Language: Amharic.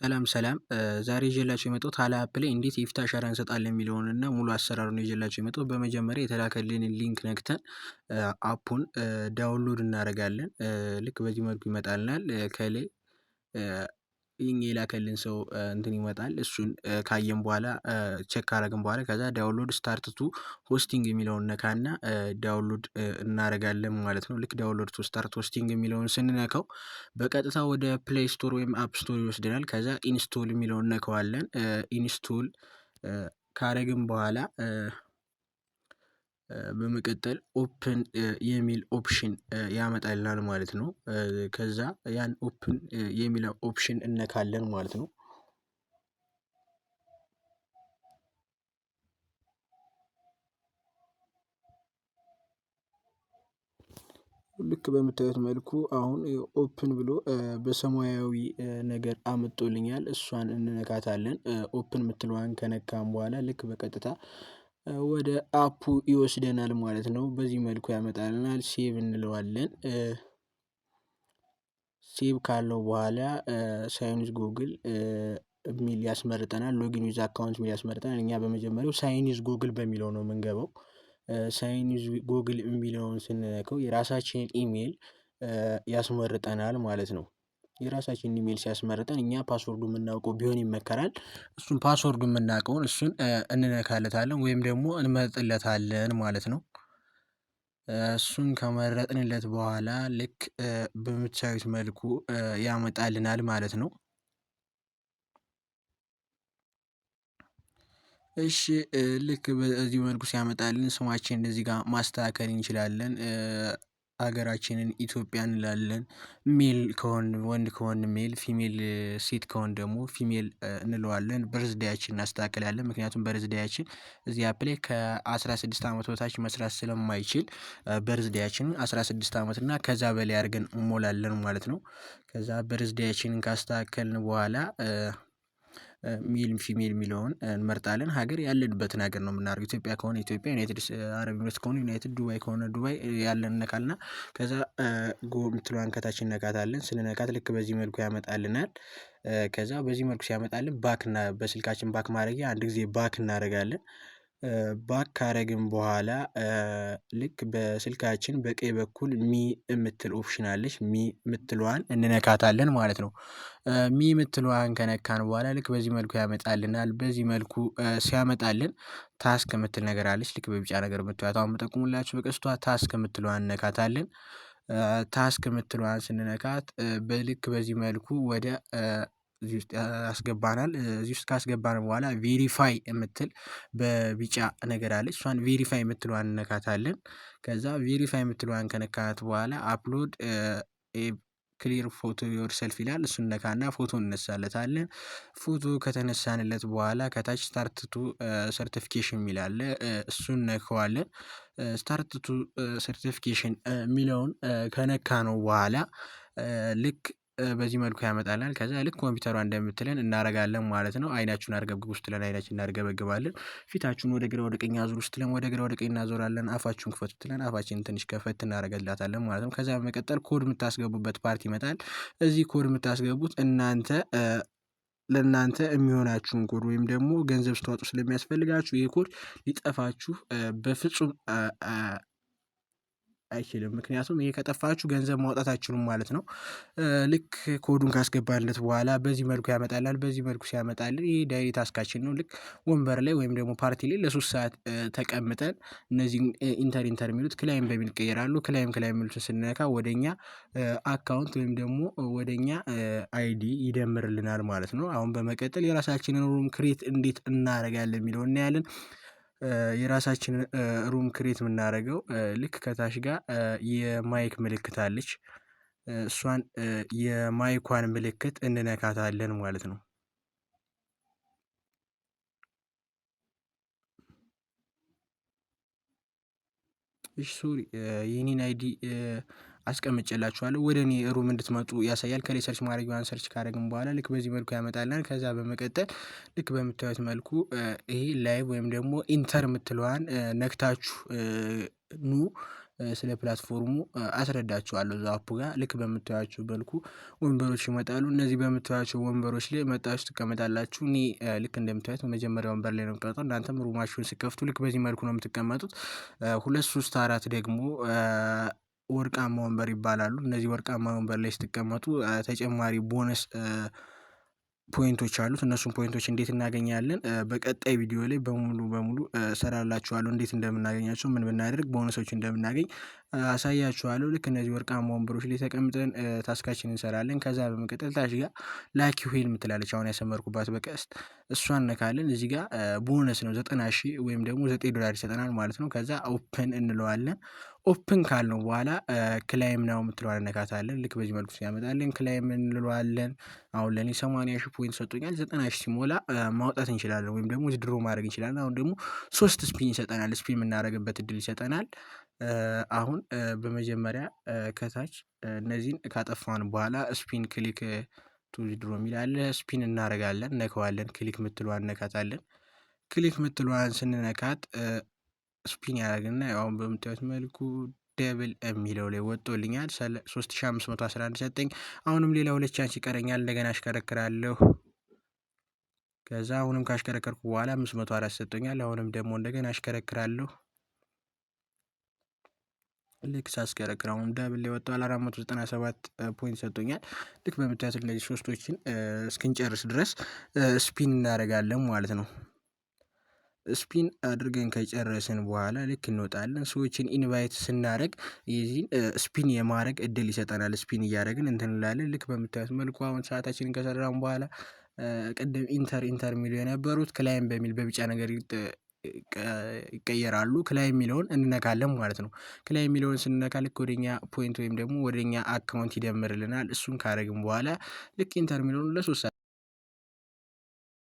ሰላም ሰላም ዛሬ ይዤላችሁ የመጣሁት ሀላ አፕ ላይ እንዴት የፊት አሻራ እንሰጣለን የሚለውን እና ሙሉ አሰራሩን ነው ይዤላችሁ የመጣሁት። በመጀመሪያ የተላከልንን ሊንክ ነክተን አፑን ዳውንሎድ እናደርጋለን። ልክ በዚህ መልኩ ይመጣልናል። ከላይ ይህን የላከልን ሰው እንትን ይመጣል። እሱን ካየን በኋላ ቼክ ካረግን በኋላ ከዛ ዳውንሎድ ስታርት ቱ ሆስቲንግ የሚለውን ነካና ዳውንሎድ እናደርጋለን ማለት ነው። ልክ ዳውንሎድ ቱ ስታርት ሆስቲንግ የሚለውን ስንነካው በቀጥታ ወደ ፕሌይ ስቶር ወይም አፕ ስቶር ይወስደናል። ከዛ ኢንስቶል የሚለውን ነካዋለን። ኢንስቶል ካረግን በኋላ በመቀጠል ኦፕን የሚል ኦፕሽን ያመጣልናል ማለት ነው። ከዛ ያን ኦፕን የሚለው ኦፕሽን እነካለን ማለት ነው። ልክ በምታዩት መልኩ አሁን ኦፕን ብሎ በሰማያዊ ነገር አምጦልኛል። እሷን እንነካታለን። ኦፕን የምትለዋን ከነካን በኋላ ልክ በቀጥታ ወደ አፑ ይወስደናል ማለት ነው። በዚህ መልኩ ያመጣልናል። ሴቭ እንለዋለን። ሴቭ ካለው በኋላ ሳይን ዊዝ ጉግል ሚል ያስመርጠናል። ሎጊን ዊዝ አካውንት ሚል ያስመርጠናል። እኛ በመጀመሪያው ሳይን ዊዝ ጉግል በሚለው ነው የምንገባው። ሳይን ዊዝ ጉግል የሚለውን ስንነካው የራሳችንን ኢሜል ያስመርጠናል ማለት ነው። የራሳችንን ኢሜል ሲያስመርጠን እኛ ፓስወርዱ የምናውቀው ቢሆን ይመከራል። እሱን ፓስወርዱ የምናውቀውን እሱን እንነካለታለን ወይም ደግሞ እንመርጥለታለን ማለት ነው። እሱን ከመረጥንለት በኋላ ልክ በምታዩት መልኩ ያመጣልናል ማለት ነው። እሺ ልክ በዚህ መልኩ ሲያመጣልን ስማችንን እዚህ ጋር ማስተካከል እንችላለን። ሀገራችንን ኢትዮጵያ እንላለን። ሜል ከሆን ወንድ ከሆን ሜል ፊሜል ሴት ከሆን ደግሞ ፊሜል እንለዋለን። በርዝዴያችንን እናስተካክላለን። ምክንያቱም በርዝዴያችን እዚህ አፕ ላይ ከ16 አመት በታች መስራት ስለማይችል በርዝዴያችንን 16 አመት እና ከዛ በላይ አድርገን እንሞላለን ማለት ነው። ከዛ በርዝዴያችንን ካስተካከልን በኋላ ሜል ፊሜል የሚለውን እንመርጣለን። ሀገር ያለንበትን ሀገር ነው የምናደርገው። ኢትዮጵያ ከሆነ ኢትዮጵያ፣ ዩናይትድ አረብ ኤሚሬትስ ከሆነ ዩናይትድ፣ ዱባይ ከሆነ ዱባይ ያለን እነካልና ከዛ ጎ የምትለዋን ከታች እነካታለን። ስንነካት ልክ በዚህ መልኩ ያመጣልናል። ከዛ በዚህ መልኩ ሲያመጣልን ባክ እና በስልካችን ባክ ማድረጊያ አንድ ጊዜ ባክ እናደርጋለን። ባክ ካረግን በኋላ ልክ በስልካችን በቀኝ በኩል ሚ የምትል ኦፕሽን አለች። ሚ የምትለዋን እንነካታለን ማለት ነው። ሚ የምትለዋን ከነካን በኋላ ልክ በዚህ መልኩ ያመጣልናል። በዚህ መልኩ ሲያመጣልን ታስክ የምትል ነገር አለች። ልክ በቢጫ ነገር የምታዩት አሁን የምጠቁሙላችሁ በቀስቷ ታስክ የምትለዋን እነካታለን። ታስክ የምትለዋን ስንነካት በልክ በዚህ መልኩ ወደ እዚህ ውስጥ ያስገባናል። እዚህ ውስጥ ካስገባን በኋላ ቬሪፋይ የምትል በቢጫ ነገር አለች። እሷን ቬሪፋይ የምትለዋን እነካታለን። ከዛ ቬሪፋይ የምትለዋን ከነካት በኋላ አፕሎድ ክሊር ፎቶ ዮር ሰልፍ ይላል። እሱን ነካና ፎቶ እንነሳለታለን። ፎቶ ከተነሳንለት በኋላ ከታች ስታርት ቱ ሰርቲፊኬሽን የሚል አለ። እሱን ነካዋለን። ስታርት ቱ ሰርቲፊኬሽን የሚለውን ከነካነው በኋላ ልክ በዚህ መልኩ ያመጣልናል። ከዛ ልክ ኮምፒውተሯ እንደምትለን እናደርጋለን ማለት ነው። አይናችሁን አርገብግቡ ስትለን አይናችንን እናርገበግባለን። ፊታችሁን ወደ ግራ ወደ ቀኝ አዙሩ ስትለን ወደ ግራ ወደ ቀኝ እናዞራለን። አፋችሁን ክፈቱ ስትለን አፋችንን ትንሽ ከፈት እናደርግላታለን ማለት ነው። ከዛ በመቀጠል ኮድ የምታስገቡበት ፓርት ይመጣል። እዚህ ኮድ የምታስገቡት እናንተ ለእናንተ የሚሆናችሁን ኮድ ወይም ደግሞ ገንዘብ ስታወጡ ስለሚያስፈልጋችሁ ይሄ ኮድ ሊጠፋችሁ በፍጹም አይችልም። ምክንያቱም ይሄ ከጠፋችሁ ገንዘብ ማውጣት አትችሉም ማለት ነው። ልክ ኮዱን ካስገባንለት በኋላ በዚህ መልኩ ያመጣልናል። በዚህ መልኩ ሲያመጣልን ይሄ ዳይሊ ታስካችን ነው። ልክ ወንበር ላይ ወይም ደግሞ ፓርቲ ላይ ለ3 ሰዓት ተቀምጠን እነዚህን ኢንተር የሚሉት ክላይም በሚል ይቀየራሉ። ክላይም የሚሉትን ስንነካ ወደኛ አካውንት ወይም ደግሞ ወደኛ አይዲ ይደምርልናል ማለት ነው። አሁን በመቀጠል የራሳችንን ሩም ክሬት እንዴት እናደርጋለን የሚለውን እናያለን። የራሳችንን ሩም ክሬት የምናደርገው ልክ ከታች ጋር የማይክ ምልክት አለች። እሷን የማይኳን ምልክት እንነካታለን ማለት ነው። እሺ ሶሪ የኔን አይዲ አስቀምጬላችኋለሁ። ወደ እኔ ሩም እንድትመጡ ያሳያል። ከላይ ሰርች ማድረጊያዋን ሰርች ካደረግን በኋላ ልክ በዚህ መልኩ ያመጣልናል። ከዛ በመቀጠል ልክ በምታዩት መልኩ ይሄ ላይቭ ወይም ደግሞ ኢንተር የምትለዋን ነክታችሁ ኑ ስለ ፕላትፎርሙ አስረዳችኋለሁ። እዛው አፑ ጋር ልክ በምታዩዋቸው መልኩ ወንበሮች ይመጣሉ። እነዚህ በምታዩዋቸው ወንበሮች ላይ መጣችሁ ትቀመጣላችሁ። እኔ ልክ እንደምታዩት በመጀመሪያው ወንበር ላይ ነው የምቀመጠው። እናንተም ሩማችሁን ሲከፍቱ ልክ በዚህ መልኩ ነው የምትቀመጡት። 2 3 4 ደግሞ ወርቃማ ወንበር ይባላሉ። እነዚህ ወርቃማ ወንበር ላይ ስትቀመጡ ተጨማሪ ቦነስ ፖይንቶች አሉት። እነሱን ፖይንቶች እንዴት እናገኛለን? በቀጣይ ቪዲዮ ላይ በሙሉ እሰራላችኋለሁ። እንዴት እንደምናገኛቸው ምን ብናደርግ ቦነሶች እንደምናገኝ አሳያችኋለሁ። ልክ እነዚህ ወርቃማ ወንበሮች ላይ ተቀምጠን ታስካችንን እንሰራለን። ከዛ በመቀጠል ታች ጋር ላኪ ዌል የምትላለች አሁን ያሰመርኩባት በቀስት እሷን ነካለን። እዚህ ጋር ቦነስ ነው 90,000 ወይም ደግሞ $9 ይሰጠናል ማለት ነው። ከዛ ኦፕን እንለዋለን። ኦፕን ካልነው በኋላ ክላይም ነው የምትለዋን ነካታለን። ልክ በዚህ መልኩ ሲያመጣልን ክላይም እንለዋለን። አሁን ለኔ 80,000 ፖይንት ሰጥቶኛል። 90,000 ሲሞላ ማውጣት እንችላለን ወይም ደግሞ ዊዝድሮ ማድረግ እንችላለን። አሁን ደግሞ 3 ስፒን ይሰጠናል። ስፒን የምናደርግበት እድል ይሰጠናል። አሁን በመጀመሪያ ከታች እነዚህን ካጠፋን በኋላ ስፒን ክሊክ ቱ ዊዝድሮ የሚል አለ። ስፒን እናደርጋለን፣ ነከዋለን። ክሊክ ምትለዋን ነካታለን። ክሊክ ምትለዋን ስንነካት ስፒን ያደርግና አሁን በምታዩት መልኩ ደብል የሚለው ላይ ወጥቶልኛል። 3511 ሰጠኝ። አሁንም ሌላ 2 ቻንስ ይቀረኛል። እንደገና አሽከረክራለሁ። ከዛ አሁንም ካሽከረከርኩ በኋላ 504 ሰጥቶኛል። አሁንም ደግሞ እንደገና አሽከረክራለሁ። ልክ ሳስከረክር አሁን ደብል ላይ ወጥቷል። 497 ፖይንት ሰጥቶኛል። ልክ በምታዩት እነዚህ ሶስቶችን እስክንጨርስ ድረስ ስፒን እናደርጋለን ማለት ነው። ስፒን አድርገን ከጨረስን በኋላ ልክ እንወጣለን። ሰዎችን ኢንቫይት ስናደርግ የዚህን ስፒን የማድረግ እድል ይሰጠናል። ስፒን እያደረግን እንትን እንላለን። ልክ በምታዩት መልኩ አሁን ሰዓታችንን ከሰራን በኋላ ቅድም ኢንተር የሚሉ የነበሩት ክላይም በሚል በቢጫ ነገር ይቀየራሉ። ክላይም የሚለውን እንነካለን ማለት ነው። ክላይም የሚለውን ስንነካ ልክ ወደኛ ፖይንት ወይም ደግሞ ወደኛ አካውንት ይደምርልናል። እሱን ካደረግን በኋላ ልክ ኢንተር የሚለውን ለ3